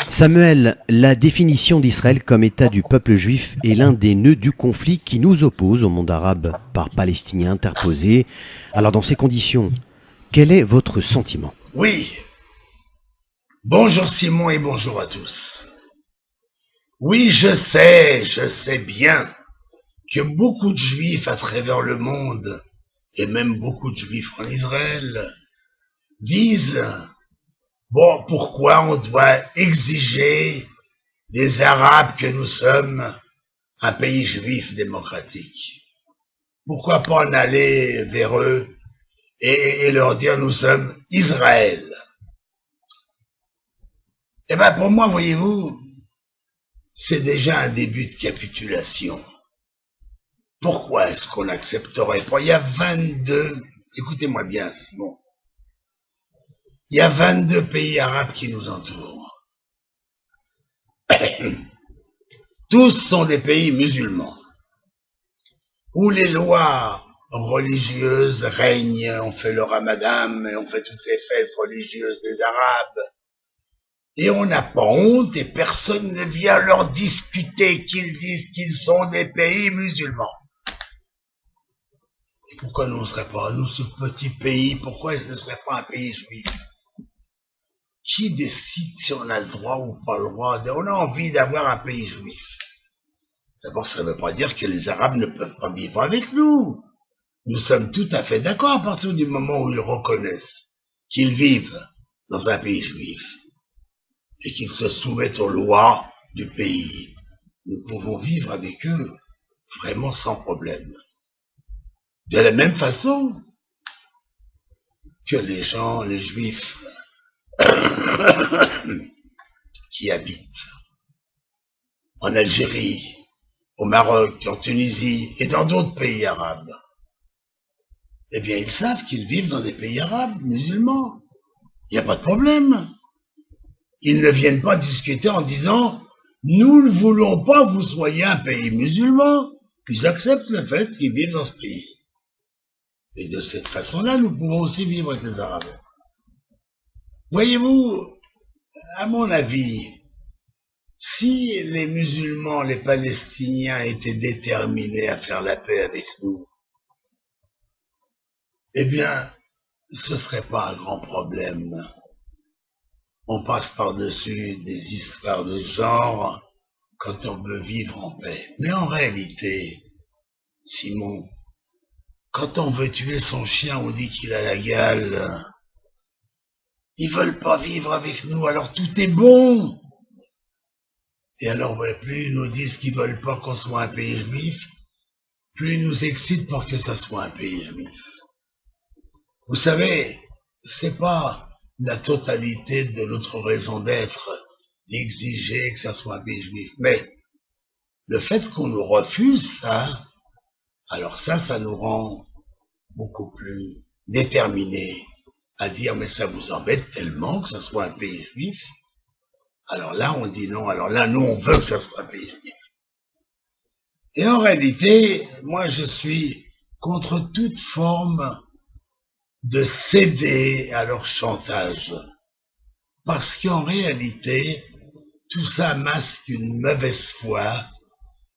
Samuel, la définition d'Israël comme État du peuple juif est l'un des nœuds du conflit qui nous oppose au monde arabe par Palestiniens interposés. Alors dans ces conditions, quel est votre sentiment? Oui, bonjour Simon et bonjour à tous. Oui, je sais bien que beaucoup de juifs à travers le monde, et même beaucoup de juifs en Israël, disent bon, pourquoi on doit exiger des Arabes que nous sommes un pays juif démocratique? Pourquoi pas en aller vers eux et leur dire nous sommes Israël? Eh bien pour moi, voyez-vous, c'est déjà un début de capitulation. Pourquoi est-ce qu'on accepterait pas? Il y a 22, écoutez-moi bien Simon, il y a 22 pays arabes qui nous entourent. Tous sont des pays musulmans, où les lois religieuses règnent, on fait le ramadan, et on fait toutes les fêtes religieuses des Arabes, et on n'a pas honte, et personne ne vient leur discuter qu'ils disent qu'ils sont des pays musulmans. Et pourquoi nous ne serait pas, nous, ce petit pays, pourquoi ce ne serait pas un pays juif? Qui décide si on a le droit ou pas le droit? On a envie d'avoir un pays juif. D'abord, ça ne veut pas dire que les Arabes ne peuvent pas vivre avec nous. Nous sommes tout à fait d'accord à partir du moment où ils reconnaissent qu'ils vivent dans un pays juif et qu'ils se soumettent aux lois du pays. Nous pouvons vivre avec eux vraiment sans problème. De la même façon que les gens, les juifs qui habitent en Algérie, au Maroc, en Tunisie et dans d'autres pays arabes, eh bien ils savent qu'ils vivent dans des pays arabes, musulmans. Il n'y a pas de problème. Ils ne viennent pas discuter en disant « Nous ne voulons pas que vous soyez un pays musulman ». Ils acceptent le fait qu'ils vivent dans ce pays. Et de cette façon-là, nous pouvons aussi vivre avec les Arabes. Voyez-vous, à mon avis, si les musulmans, les Palestiniens étaient déterminés à faire la paix avec nous, eh bien, ce serait pas un grand problème. On passe par-dessus des histoires de genre quand on veut vivre en paix. Mais en réalité, Simon, quand on veut tuer son chien, on dit qu'il a la gale. Ils veulent pas vivre avec nous, alors tout est bon. Et alors, plus ils nous disent qu'ils veulent pas qu'on soit un pays juif, plus ils nous excitent pour que ça soit un pays juif. Vous savez, c'est pas la totalité de notre raison d'être d'exiger que ça soit un pays juif, mais le fait qu'on nous refuse ça, alors ça nous rend beaucoup plus déterminés à dire mais ça vous embête tellement que ça soit un pays juif. Alors là on dit non, alors là nous on veut que ça soit un pays juif. Et en réalité, moi je suis contre toute forme de céder à leur chantage. Parce qu'en réalité, tout ça masque une mauvaise foi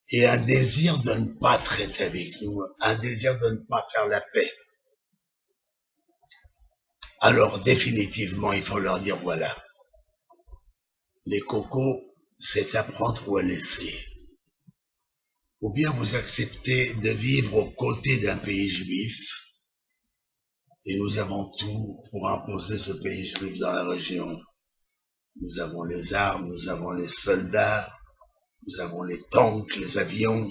et un désir de ne pas traiter avec nous, un désir de ne pas faire la paix. Alors définitivement, il faut leur dire voilà, les cocos, c'est à prendre ou à laisser. Ou bien vous acceptez de vivre aux côtés d'un pays juif, et nous avons tout pour imposer ce pays juif dans la région. Nous avons les armes, nous avons les soldats, nous avons les tanks, les avions.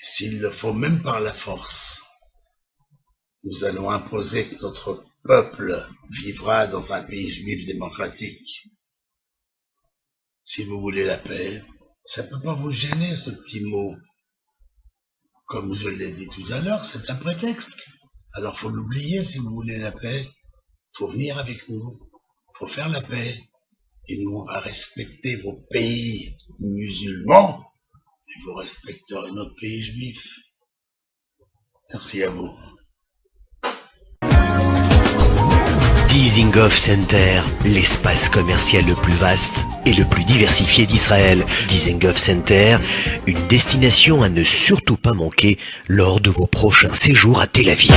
S'il le faut, même par la force, nous allons imposer que notre peuple vivra dans un pays juif démocratique. Si vous voulez la paix, ça ne peut pas vous gêner ce petit mot. Comme je l'ai dit tout à l'heure, c'est un prétexte. Alors faut l'oublier si vous voulez la paix. Faut venir avec nous. Faut faire la paix. Et nous, on va respecter vos pays musulmans et vous respecterez notre pays juif. Merci à vous. Dizengoff Center, l'espace commercial le plus vaste et le plus diversifié d'Israël. Dizengoff Center, une destination à ne surtout pas manquer lors de vos prochains séjours à Tel Aviv.